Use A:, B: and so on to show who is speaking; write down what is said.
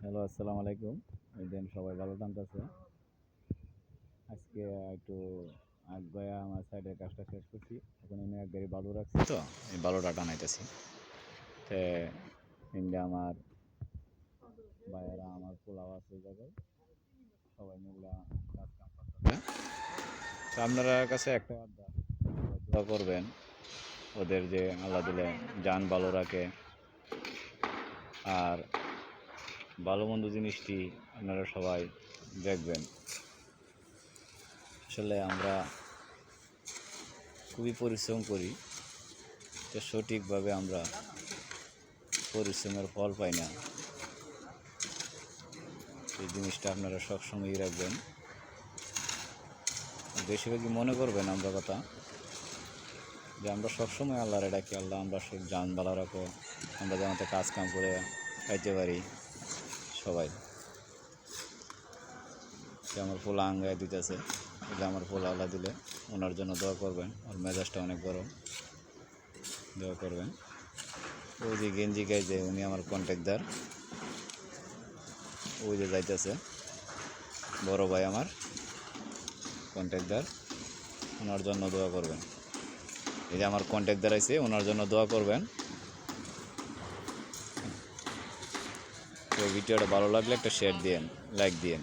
A: Hello, আসসালামু আলাইকুম। দেন সবাই ভালো টানতেছে। আজকে একটু আগায়া আমার সাইডের কাজটা শেষ করছি। এখন আমি এক গাড়ি বালু রাখছি তো এই বালুটা টানাইতেছি। তে ইন্ডিয়া আমার ভাইয়েরা আমার পোলাও আছে এই জায়গায় সবাই মিলে কাজ কাম করতেছে। তো আপনারা কাছে একটা দোয়া করবেন ওদের যে আল্লাহ দিলে জান ভালো রাখে আর ভালো মন্দ জিনিসটি আপনারা সবাই দেখবেন। আসলে আমরা খুবই পরিশ্রম করি, তো সঠিকভাবে আমরা পরিশ্রমের ফল পাই না। এই জিনিসটা আপনারা সবসময়ই রাখবেন, বেশিরভাগই মনে করবেন আমরা কথা যে আমরা সবসময় আল্লাহরে ডাকি, আল্লাহ আমরা সব জান ভালো রাখো, আমরা যেন কাজ কাম করে খাইতে পারি সবাই। যে আমার পোলা আঙ্গায় দিতেছে, যে আমার পোলা আল্লাহ দিলে ওনার জন্য দোয়া করবেন। ওর মেজাজটা অনেক গরম, দোয়া করবেন। ওই যে গেঞ্জি গাইছে উনি আমার কন্ট্যাক্টদার, ওই যে যাইতেছে বড় ভাই আমার কন্ট্যাক্টদার, ওনার জন্য দোয়া করবেন। এই যে আমার কন্ট্যাক্টদার আছে, ওনার জন্য দোয়া করবেন। তো ভিডিওটা ভালো লাগলে একটা শেয়ার দিয়েন, লাইক দিয়েন।